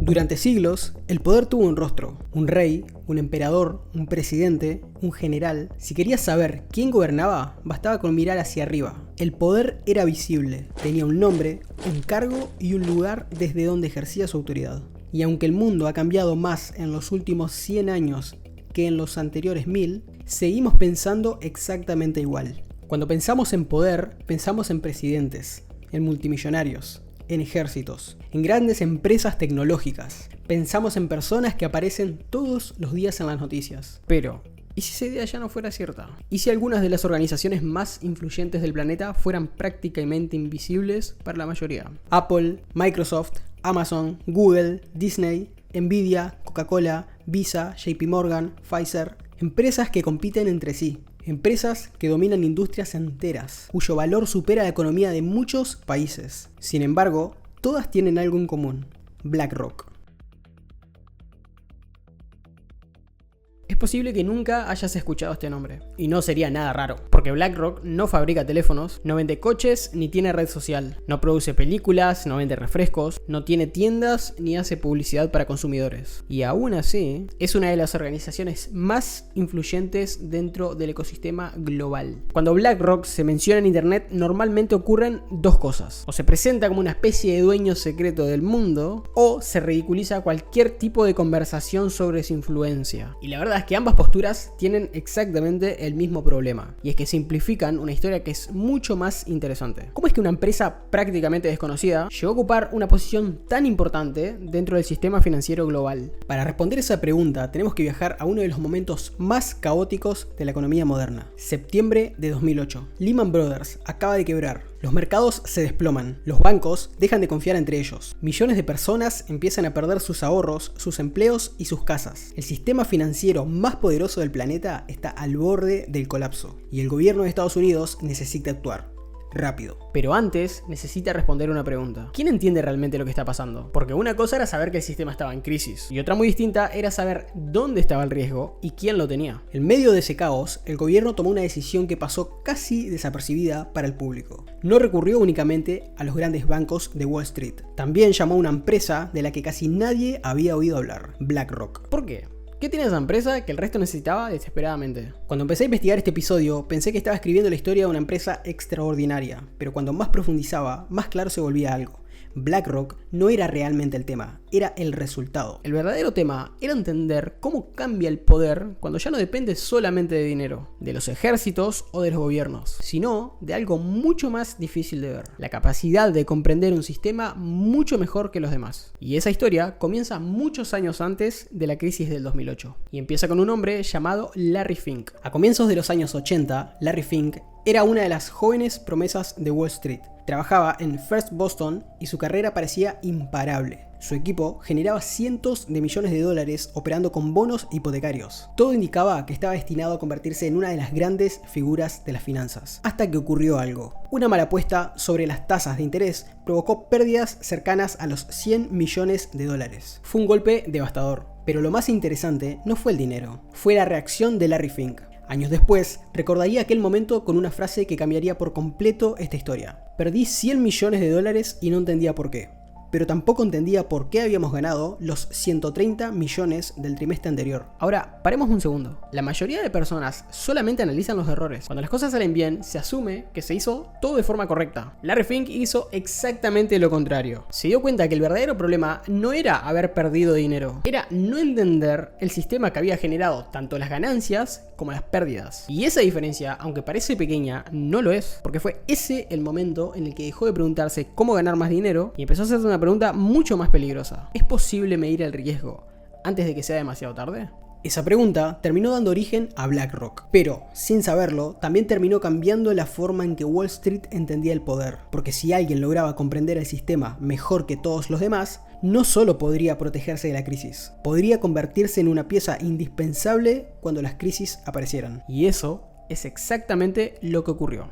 Durante siglos, el poder tuvo un rostro, un rey, un emperador, un presidente, un general. Si querías saber quién gobernaba, bastaba con mirar hacia arriba. El poder era visible, tenía un nombre, un cargo y un lugar desde donde ejercía su autoridad. Y aunque el mundo ha cambiado más en los últimos 100 años que en los anteriores 1000, seguimos pensando exactamente igual. Cuando pensamos en poder, pensamos en presidentes, en multimillonarios, en ejércitos, en grandes empresas tecnológicas. Pensamos en personas que aparecen todos los días en las noticias. Pero, ¿y si esa idea ya no fuera cierta? ¿Y si algunas de las organizaciones más influyentes del planeta fueran prácticamente invisibles para la mayoría? Apple, Microsoft, Amazon, Google, Disney, Nvidia, Coca-Cola, Visa, JP Morgan, Pfizer. Empresas que compiten entre sí. Empresas que dominan industrias enteras, cuyo valor supera la economía de muchos países. Sin embargo, todas tienen algo en común: BlackRock. Es posible que nunca hayas escuchado este nombre, y no sería nada raro, porque BlackRock no fabrica teléfonos, no vende coches ni tiene red social, no produce películas, no vende refrescos, no tiene tiendas ni hace publicidad para consumidores. Y aún así, es una de las organizaciones más influyentes dentro del ecosistema global. Cuando BlackRock se menciona en internet, normalmente ocurren dos cosas: o se presenta como una especie de dueño secreto del mundo, o se ridiculiza cualquier tipo de conversación sobre su influencia. Y la verdad es que ambas posturas tienen exactamente el mismo problema, y es que simplifican una historia que es mucho más interesante. ¿Cómo es que una empresa prácticamente desconocida llegó a ocupar una posición tan importante dentro del sistema financiero global? Para responder esa pregunta tenemos que viajar a uno de los momentos más caóticos de la economía moderna. Septiembre de 2008. Lehman Brothers acaba de quebrar. Los mercados se desploman, los bancos dejan de confiar entre ellos, millones de personas empiezan a perder sus ahorros, sus empleos y sus casas. El sistema financiero más poderoso del planeta está al borde del colapso y el gobierno de Estados Unidos necesita actuar. Rápido. Pero antes necesita responder una pregunta. ¿Quién entiende realmente lo que está pasando? Porque una cosa era saber que el sistema estaba en crisis y otra muy distinta era saber dónde estaba el riesgo y quién lo tenía. En medio de ese caos, el gobierno tomó una decisión que pasó casi desapercibida para el público. No recurrió únicamente a los grandes bancos de Wall Street. También llamó a una empresa de la que casi nadie había oído hablar: BlackRock. ¿Por qué? ¿Qué tiene esa empresa que el resto necesitaba desesperadamente? Cuando empecé a investigar este episodio, pensé que estaba escribiendo la historia de una empresa extraordinaria, pero cuando más profundizaba, más claro se volvía algo. BlackRock no era realmente el tema, era el resultado. El verdadero tema era entender cómo cambia el poder cuando ya no depende solamente de dinero, de los ejércitos o de los gobiernos, sino de algo mucho más difícil de ver: la capacidad de comprender un sistema mucho mejor que los demás. Y esa historia comienza muchos años antes de la crisis del 2008 y empieza con un hombre llamado Larry Fink. A comienzos de los años 80, Larry Fink era una de las jóvenes promesas de Wall Street. Trabajaba en First Boston y su carrera parecía imparable. Su equipo generaba cientos de millones de dólares operando con bonos hipotecarios. Todo indicaba que estaba destinado a convertirse en una de las grandes figuras de las finanzas. Hasta que ocurrió algo. Una mala apuesta sobre las tasas de interés provocó pérdidas cercanas a los 100 millones de dólares. Fue un golpe devastador. Pero lo más interesante no fue el dinero, fue la reacción de Larry Fink. Años después, recordaría aquel momento con una frase que cambiaría por completo esta historia: perdí 100 millones de dólares y no entendía por qué. Pero tampoco entendía por qué habíamos ganado los 130 millones del trimestre anterior. Ahora, paremos un segundo. La mayoría de personas solamente analizan los errores. Cuando las cosas salen bien, se asume que se hizo todo de forma correcta. Larry Fink hizo exactamente lo contrario. Se dio cuenta que el verdadero problema no era haber perdido dinero, era no entender el sistema que había generado tanto las ganancias como las pérdidas. Y esa diferencia, aunque parece pequeña, no lo es, porque fue ese el momento en el que dejó de preguntarse cómo ganar más dinero y empezó a hacerse una pregunta mucho más peligrosa: ¿es posible medir el riesgo antes de que sea demasiado tarde? Esa pregunta terminó dando origen a BlackRock, pero sin saberlo también terminó cambiando la forma en que Wall Street entendía el poder, porque si alguien lograba comprender el sistema mejor que todos los demás, no solo podría protegerse de la crisis, podría convertirse en una pieza indispensable cuando las crisis aparecieran. Y eso es exactamente lo que ocurrió.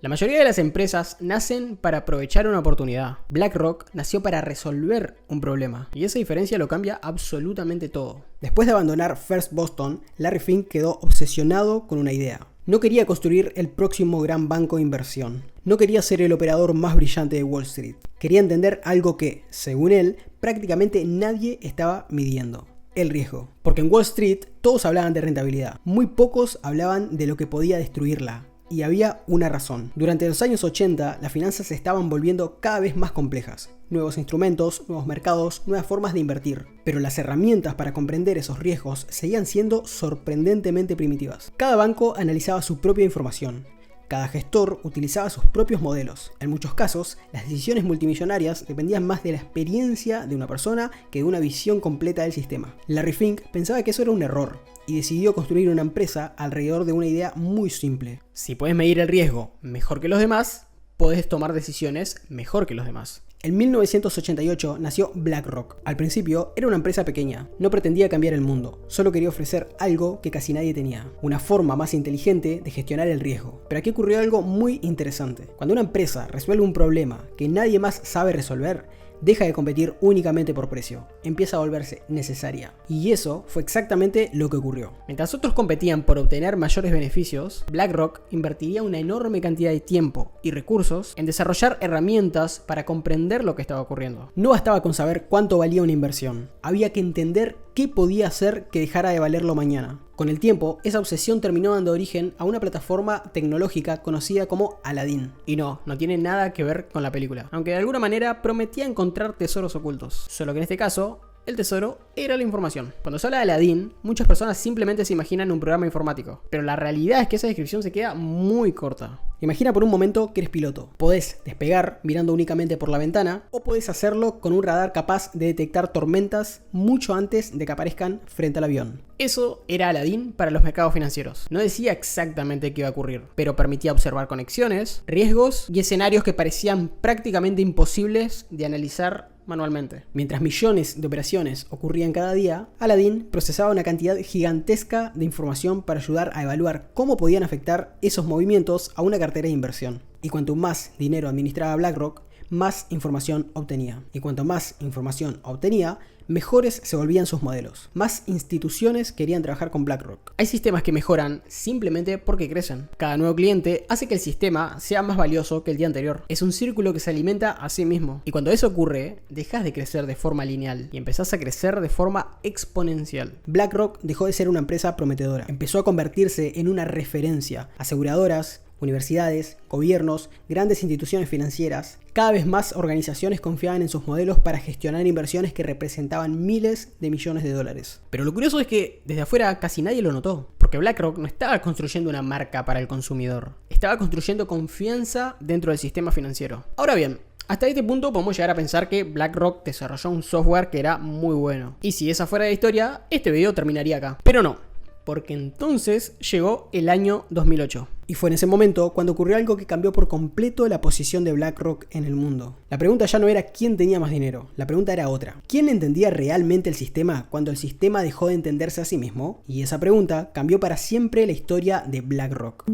La mayoría de las empresas nacen para aprovechar una oportunidad. BlackRock nació para resolver un problema, y esa diferencia lo cambia absolutamente todo. Después de abandonar First Boston, Larry Fink quedó obsesionado con una idea: No quería construir el próximo gran banco de inversión. No quería ser el operador más brillante de Wall Street. Quería entender algo que, según él, prácticamente nadie estaba midiendo: el riesgo. Porque en Wall Street todos hablaban de rentabilidad. Muy pocos hablaban de lo que podía destruirla. Y había una razón. Durante los años 80, las finanzas se estaban volviendo cada vez más complejas. Nuevos instrumentos, nuevos mercados, nuevas formas de invertir. Pero las herramientas para comprender esos riesgos seguían siendo sorprendentemente primitivas. Cada banco analizaba su propia información. Cada gestor utilizaba sus propios modelos. En muchos casos, las decisiones multimillonarias dependían más de la experiencia de una persona que de una visión completa del sistema. Larry Fink pensaba que eso era un error y decidió construir una empresa alrededor de una idea muy simple. Si puedes medir el riesgo mejor que los demás, puedes tomar decisiones mejor que los demás. En 1988 nació BlackRock. Al principio era una empresa pequeña, no pretendía cambiar el mundo, solo quería ofrecer algo que casi nadie tenía, una forma más inteligente de gestionar el riesgo. Pero aquí ocurrió algo muy interesante. Cuando una empresa resuelve un problema que nadie más sabe resolver, deja de competir únicamente por precio, empieza a volverse necesaria. Y eso fue exactamente lo que ocurrió. Mientras otros competían por obtener mayores beneficios, BlackRock invertiría una enorme cantidad de tiempo y recursos en desarrollar herramientas para comprender lo que estaba ocurriendo. No bastaba con saber cuánto valía una inversión, había que entender qué podía hacer que dejara de valerlo mañana. Con el tiempo, esa obsesión terminó dando origen a una plataforma tecnológica conocida como Aladdin. Y no tiene nada que ver con la película, aunque de alguna manera prometía encontrar tesoros ocultos. Solo que en este caso, el tesoro era la información. Cuando se habla de Aladdin, muchas personas simplemente se imaginan un programa informático, pero la realidad es que esa descripción se queda muy corta. Imagina por un momento que eres piloto. Podés despegar mirando únicamente por la ventana, o podés hacerlo con un radar capaz de detectar tormentas mucho antes de que aparezcan frente al avión. Eso era Aladdin para los mercados financieros. No decía exactamente qué iba a ocurrir, pero permitía observar conexiones, riesgos y escenarios que parecían prácticamente imposibles de analizar manualmente. Mientras millones de operaciones ocurrían cada día, Aladdin procesaba una cantidad gigantesca de información para ayudar a evaluar cómo podían afectar esos movimientos a una cartera de inversión. Y cuanto más dinero administraba BlackRock, más información obtenía. Y cuanto más información obtenía, mejores se volvían sus modelos. Más instituciones querían trabajar con BlackRock. Hay sistemas que mejoran simplemente porque crecen. Cada nuevo cliente hace que el sistema sea más valioso que el día anterior. Es un círculo que se alimenta a sí mismo. Y cuando eso ocurre, dejas de crecer de forma lineal y empezás a crecer de forma exponencial. BlackRock dejó de ser una empresa prometedora. Empezó a convertirse en una referencia. Aseguradoras, universidades, gobiernos, grandes instituciones financieras. Cada vez más organizaciones confiaban en sus modelos para gestionar inversiones que representaban miles de millones de dólares. Pero lo curioso es que desde afuera casi nadie lo notó, porque BlackRock no estaba construyendo una marca para el consumidor, estaba construyendo confianza dentro del sistema financiero. Ahora bien, hasta este punto podemos llegar a pensar que BlackRock desarrolló un software que era muy bueno. Y si esa fuera la historia, este video terminaría acá. Pero no, porque entonces llegó el año 2008. Y fue en ese momento cuando ocurrió algo que cambió por completo la posición de BlackRock en el mundo. La pregunta ya no era quién tenía más dinero, la pregunta era otra. ¿Quién entendía realmente el sistema cuando el sistema dejó de entenderse a sí mismo? Y esa pregunta cambió para siempre la historia de BlackRock.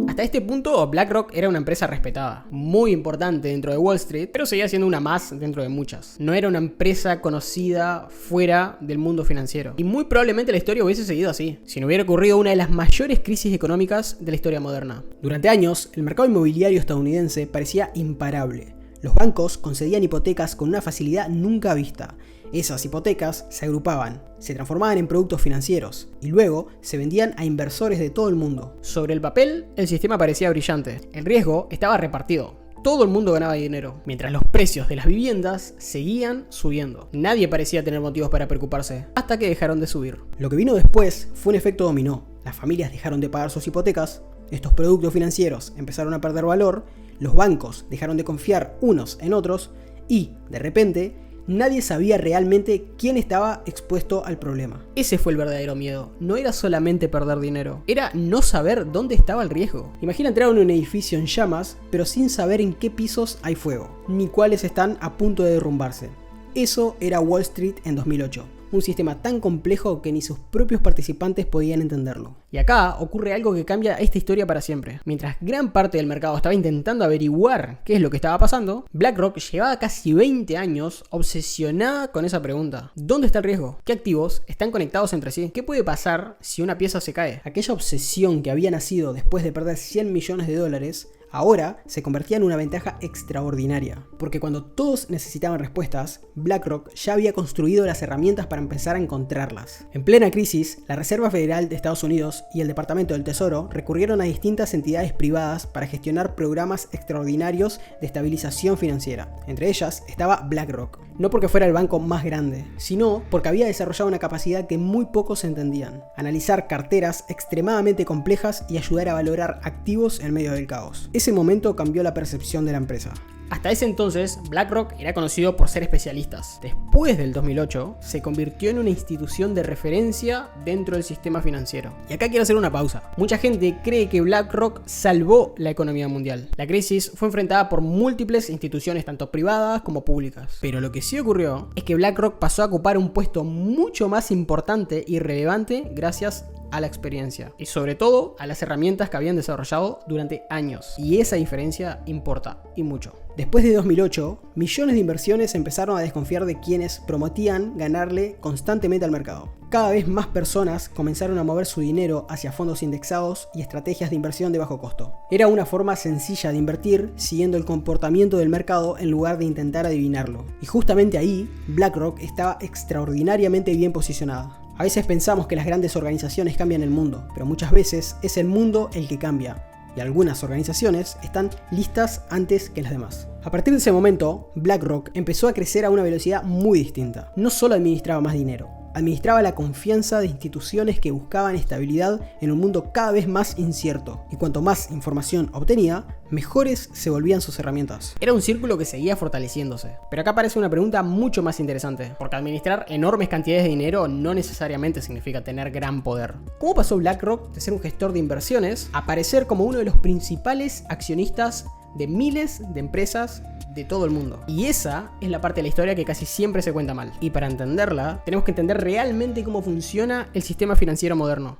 Hasta este punto, BlackRock era una empresa respetada, muy importante dentro de Wall Street, pero seguía siendo una más dentro de muchas. No era una empresa conocida fuera del mundo financiero. Y muy probablemente la historia hubiese seguido así, si no hubiera ocurrido una de las mayores crisis económicas de la historia moderna. Durante años, el mercado inmobiliario estadounidense parecía imparable. Los bancos concedían hipotecas con una facilidad nunca vista. Esas hipotecas se agrupaban, se transformaban en productos financieros y luego se vendían a inversores de todo el mundo. Sobre el papel, el sistema parecía brillante. El riesgo estaba repartido. Todo el mundo ganaba dinero, mientras los precios de las viviendas seguían subiendo. Nadie parecía tener motivos para preocuparse, hasta que dejaron de subir. Lo que vino después fue un efecto dominó. Las familias dejaron de pagar sus hipotecas, estos productos financieros empezaron a perder valor, los bancos dejaron de confiar unos en otros y, de repente, nadie sabía realmente quién estaba expuesto al problema. Ese fue el verdadero miedo. No era solamente perder dinero, era no saber dónde estaba el riesgo. Imagina entrar en un edificio en llamas, pero sin saber en qué pisos hay fuego, ni cuáles están a punto de derrumbarse. Eso era Wall Street en 2008. un sistema tan complejo que ni sus propios participantes podían entenderlo. Y acá ocurre algo que cambia esta historia para siempre. Mientras gran parte del mercado estaba intentando averiguar qué es lo que estaba pasando, BlackRock llevaba casi 20 años obsesionada con esa pregunta. ¿Dónde está el riesgo? ¿Qué activos están conectados entre sí? ¿Qué puede pasar si una pieza se cae? Aquella obsesión que había nacido después de perder $100 millones, ahora se convertía en una ventaja extraordinaria, porque cuando todos necesitaban respuestas, BlackRock ya había construido las herramientas para empezar a encontrarlas. En plena crisis, la Reserva Federal de Estados Unidos y el Departamento del Tesoro recurrieron a distintas entidades privadas para gestionar programas extraordinarios de estabilización financiera. Entre ellas estaba BlackRock, no porque fuera el banco más grande, sino porque había desarrollado una capacidad que muy pocos entendían: analizar carteras extremadamente complejas y ayudar a valorar activos en medio del caos. Ese momento cambió la percepción de la empresa. Hasta ese entonces, BlackRock era conocido por ser especialistas. Después del 2008, se convirtió en una institución de referencia dentro del sistema financiero. Y acá quiero hacer una pausa. Mucha gente cree que BlackRock salvó la economía mundial. La crisis fue enfrentada por múltiples instituciones, tanto privadas como públicas. Pero lo que sí ocurrió es que BlackRock pasó a ocupar un puesto mucho más importante y relevante gracias a la experiencia y sobre todo a las herramientas que habían desarrollado durante años. Y esa diferencia importa, y mucho. Después de 2008, millones de inversiones empezaron a desconfiar de quienes prometían ganarle constantemente al mercado. Cada vez más personas comenzaron a mover su dinero hacia fondos indexados y estrategias de inversión de bajo costo. Era una forma sencilla de invertir siguiendo el comportamiento del mercado en lugar de intentar adivinarlo. Y justamente ahí, BlackRock estaba extraordinariamente bien posicionada. A veces pensamos que las grandes organizaciones cambian el mundo, pero muchas veces es el mundo el que cambia. Y algunas organizaciones están listas antes que las demás. A partir de ese momento, BlackRock empezó a crecer a una velocidad muy distinta. No solo administraba más dinero, administraba la confianza de instituciones que buscaban estabilidad en un mundo cada vez más incierto. Y cuanto más información obtenía, mejores se volvían sus herramientas. Era un círculo que seguía fortaleciéndose. Pero acá aparece una pregunta mucho más interesante, porque administrar enormes cantidades de dinero no necesariamente significa tener gran poder. ¿Cómo pasó BlackRock de ser un gestor de inversiones a aparecer como uno de los principales accionistas de miles de empresas de todo el mundo? Y esa es la parte de la historia que casi siempre se cuenta mal. Y para entenderla, tenemos que entender realmente cómo funciona el sistema financiero moderno.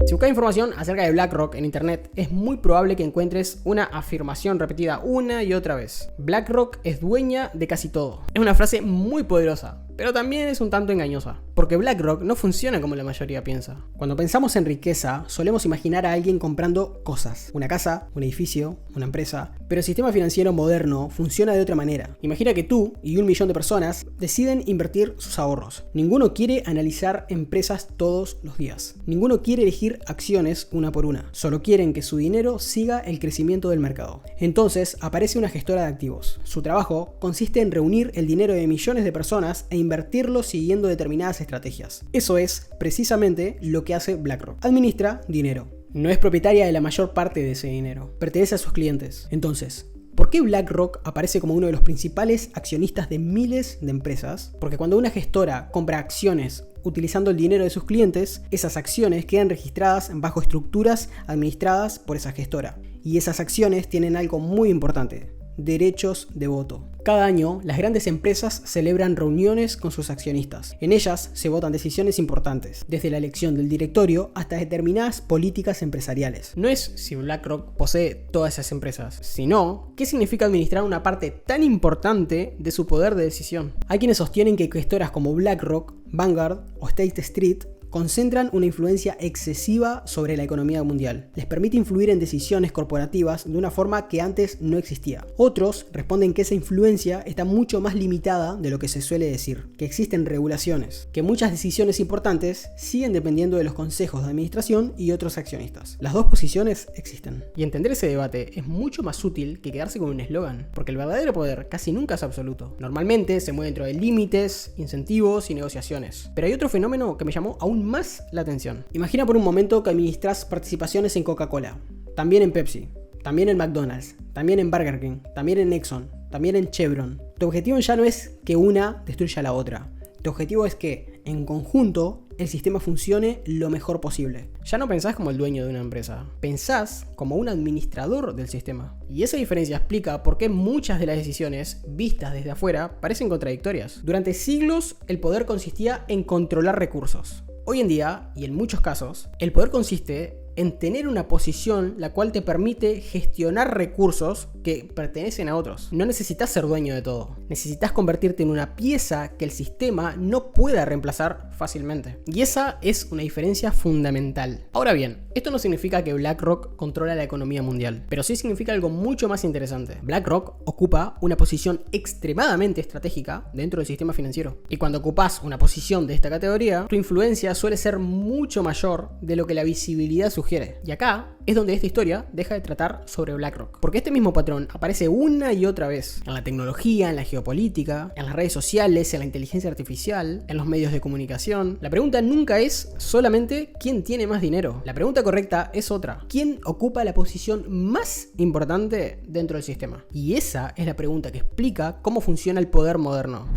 Si buscas información acerca de BlackRock en internet, es muy probable que encuentres una afirmación repetida una y otra vez: BlackRock es dueña de casi todo. Es una frase muy poderosa, pero también es un tanto engañosa, porque BlackRock no funciona como la mayoría piensa. Cuando pensamos en riqueza, solemos imaginar a alguien comprando cosas: una casa, un edificio, una empresa. Pero el sistema financiero moderno funciona de otra manera. Imagina que tú y 1 millón de personas deciden invertir sus ahorros. Ninguno quiere analizar empresas todos los días. Ninguno quiere elegir acciones una por una. Solo quieren que su dinero siga el crecimiento del mercado. Entonces aparece una gestora de activos. Su trabajo consiste en reunir el dinero de millones de personas e invertirlo siguiendo determinadas estrategias. Eso es precisamente lo que hace BlackRock. Administra dinero. No es propietaria de la mayor parte de ese dinero. Pertenece a sus clientes. Entonces, ¿por qué BlackRock aparece como uno de los principales accionistas de miles de empresas? Porque cuando una gestora compra acciones utilizando el dinero de sus clientes, esas acciones quedan registradas bajo estructuras administradas por esa gestora. Y esas acciones tienen algo muy importante: derechos de voto. Cada año, las grandes empresas celebran reuniones con sus accionistas. En ellas se votan decisiones importantes, desde la elección del directorio hasta determinadas políticas empresariales. No es si BlackRock posee todas esas empresas, sino qué significa administrar una parte tan importante de su poder de decisión. Hay quienes sostienen que gestoras como BlackRock, Vanguard o State Street concentran una influencia excesiva sobre la economía mundial. Les permite influir en decisiones corporativas de una forma que antes no existía. Otros responden que esa influencia está mucho más limitada de lo que se suele decir, que existen regulaciones, que muchas decisiones importantes siguen dependiendo de los consejos de administración y otros accionistas. Las dos posiciones existen. Y entender ese debate es mucho más útil que quedarse con un eslogan, porque el verdadero poder casi nunca es absoluto. Normalmente se mueve dentro de límites, incentivos y negociaciones. Pero hay otro fenómeno que me llamó aún más la atención. Imagina por un momento que administras participaciones en Coca-Cola, también en Pepsi, también en McDonald's, también en Burger King, también en Exxon, también en Chevron. Tu objetivo ya no es que una destruya a la otra. Tu objetivo es que, en conjunto, el sistema funcione lo mejor posible. Ya no pensás como el dueño de una empresa, pensás como un administrador del sistema. Y esa diferencia explica por qué muchas de las decisiones, vistas desde afuera, parecen contradictorias. Durante siglos, el poder consistía en controlar recursos. Hoy en día, y en muchos casos, el poder consiste en tener una posición la cual te permite gestionar recursos que pertenecen a otros. No necesitas ser dueño de todo. Necesitas convertirte en una pieza que el sistema no pueda reemplazar fácilmente. Y esa es una diferencia fundamental. Ahora bien, esto no significa que BlackRock controla la economía mundial, pero sí significa algo mucho más interesante. BlackRock ocupa una posición extremadamente estratégica dentro del sistema financiero. Y cuando ocupas una posición de esta categoría, tu influencia suele ser mucho mayor de lo que la visibilidad sugiere. Y acá es donde esta historia deja de tratar sobre BlackRock. Porque este mismo patrón aparece una y otra vez en la tecnología, en la geopolítica, en las redes sociales, en la inteligencia artificial, en los medios de comunicación. La pregunta nunca es solamente quién tiene más dinero. La pregunta correcta es otra. ¿Quién ocupa la posición más importante dentro del sistema? Y esa es la pregunta que explica cómo funciona el poder moderno.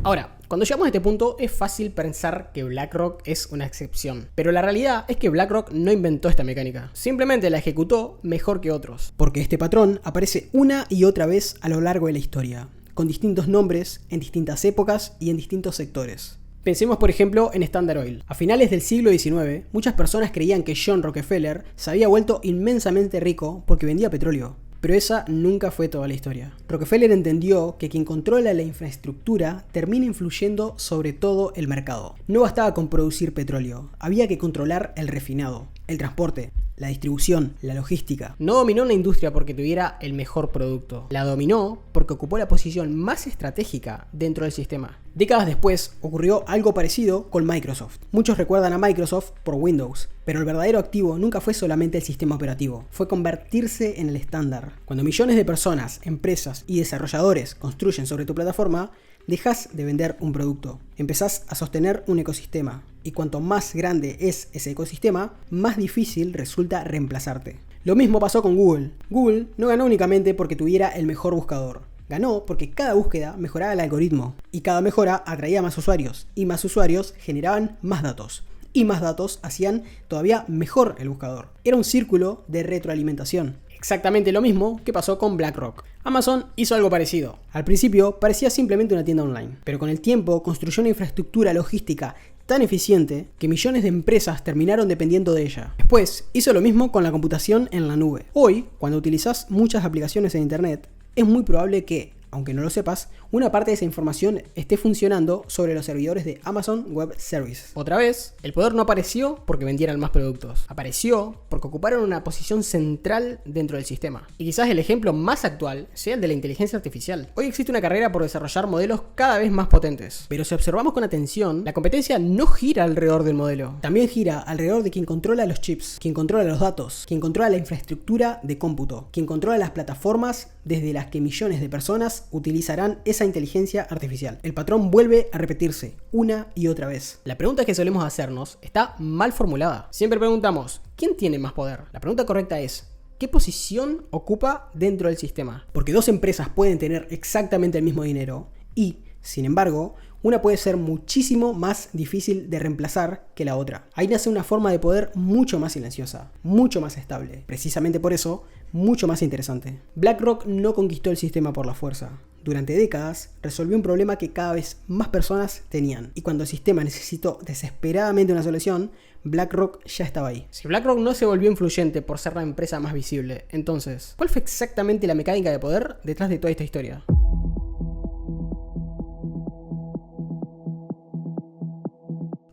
Ahora, cuando llegamos a este punto es fácil pensar que BlackRock es una excepción, pero la realidad es que BlackRock no inventó esta mecánica, simplemente la ejecutó mejor que otros. Porque este patrón aparece una y otra vez a lo largo de la historia, con distintos nombres, en distintas épocas y en distintos sectores. Pensemos por ejemplo en Standard Oil. A finales del siglo XIX, muchas personas creían que John Rockefeller se había vuelto inmensamente rico porque vendía petróleo. Pero esa nunca fue toda la historia. Rockefeller entendió que quien controla la infraestructura termina influyendo sobre todo el mercado. No bastaba con producir petróleo, había que controlar el refinado, el transporte, la distribución, la logística. No dominó una industria porque tuviera el mejor producto. La dominó porque ocupó la posición más estratégica dentro del sistema. Décadas después ocurrió algo parecido con Microsoft. Muchos recuerdan a Microsoft por Windows, pero el verdadero activo nunca fue solamente el sistema operativo, fue convertirse en el estándar. Cuando millones de personas, empresas y desarrolladores construyen sobre tu plataforma, dejas de vender un producto, empezás a sostener un ecosistema, y cuanto más grande es ese ecosistema, más difícil resulta reemplazarte. Lo mismo pasó con Google. Google no ganó únicamente porque tuviera el mejor buscador. Ganó porque cada búsqueda mejoraba el algoritmo, y cada mejora atraía más usuarios, y más usuarios generaban más datos. Y más datos hacían todavía mejor el buscador. Era un círculo de retroalimentación. Exactamente lo mismo que pasó con BlackRock. Amazon hizo algo parecido. Al principio parecía simplemente una tienda online, pero con el tiempo construyó una infraestructura logística tan eficiente que millones de empresas terminaron dependiendo de ella. Después hizo lo mismo con la computación en la nube. Hoy, cuando utilizas muchas aplicaciones en internet, es muy probable que, aunque no lo sepas, una parte de esa información esté funcionando sobre los servidores de Amazon Web Services. Otra vez, el poder no apareció porque vendieran más productos. Apareció porque ocuparon una posición central dentro del sistema. Y quizás el ejemplo más actual sea el de la inteligencia artificial. Hoy existe una carrera por desarrollar modelos cada vez más potentes. Pero si observamos con atención, la competencia no gira alrededor del modelo. También gira alrededor de quien controla los chips, quien controla los datos, quien controla la infraestructura de cómputo, quien controla las plataformas desde las que millones de personas utilizarán esa inteligencia artificial. El patrón vuelve a repetirse una y otra vez. La pregunta que solemos hacernos está mal formulada. Siempre preguntamos, ¿quién tiene más poder? La pregunta correcta es, ¿qué posición ocupa dentro del sistema? Porque dos empresas pueden tener exactamente el mismo dinero y, sin embargo, una puede ser muchísimo más difícil de reemplazar que la otra. Ahí nace una forma de poder mucho más silenciosa, mucho más estable. Precisamente por eso, mucho más interesante. BlackRock no conquistó el sistema por la fuerza. Durante décadas, resolvió un problema que cada vez más personas tenían. Y cuando el sistema necesitó desesperadamente una solución, BlackRock ya estaba ahí. Si BlackRock no se volvió influyente por ser la empresa más visible, entonces, ¿cuál fue exactamente la mecánica de poder detrás de toda esta historia?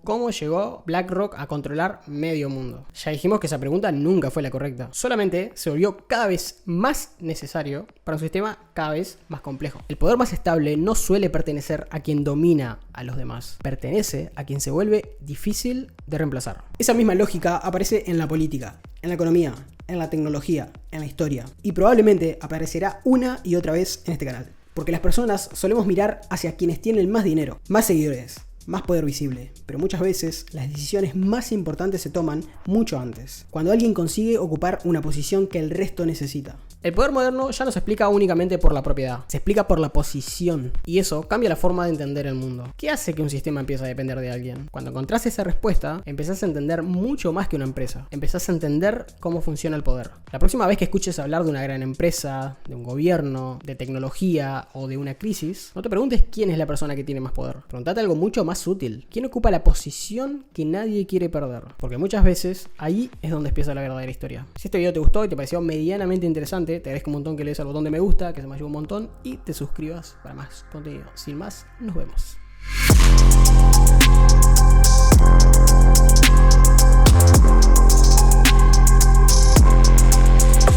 ¿Cómo llegó BlackRock a controlar medio mundo? Ya dijimos que esa pregunta nunca fue la correcta. Solamente se volvió cada vez más necesario para un sistema cada vez más complejo. El poder más estable no suele pertenecer a quien domina a los demás. Pertenece a quien se vuelve difícil de reemplazar. Esa misma lógica aparece en la política, en la economía, en la tecnología, en la historia. Y probablemente aparecerá una y otra vez en este canal. Porque las personas solemos mirar hacia quienes tienen más dinero, más seguidores, más poder visible, pero muchas veces las decisiones más importantes se toman mucho antes, cuando alguien consigue ocupar una posición que el resto necesita. El poder moderno ya no se explica únicamente por la propiedad, se explica por la posición, y eso cambia la forma de entender el mundo. ¿Qué hace que un sistema empiece a depender de alguien? Cuando encontrás esa respuesta, empezás a entender mucho más que una empresa, empezás a entender cómo funciona el poder. La próxima vez que escuches hablar de una gran empresa, de un gobierno, de tecnología o de una crisis, no te preguntes quién es la persona que tiene más poder. Preguntate algo mucho más útil. ¿Quién ocupa la posición que nadie quiere perder? Porque muchas veces ahí es donde empieza la verdadera historia. Si este video te gustó y te pareció medianamente interesante, te agradezco un montón que le des al botón de me gusta, que se me ayuda un montón, y te suscribas para más contenido. Sin más, nos vemos.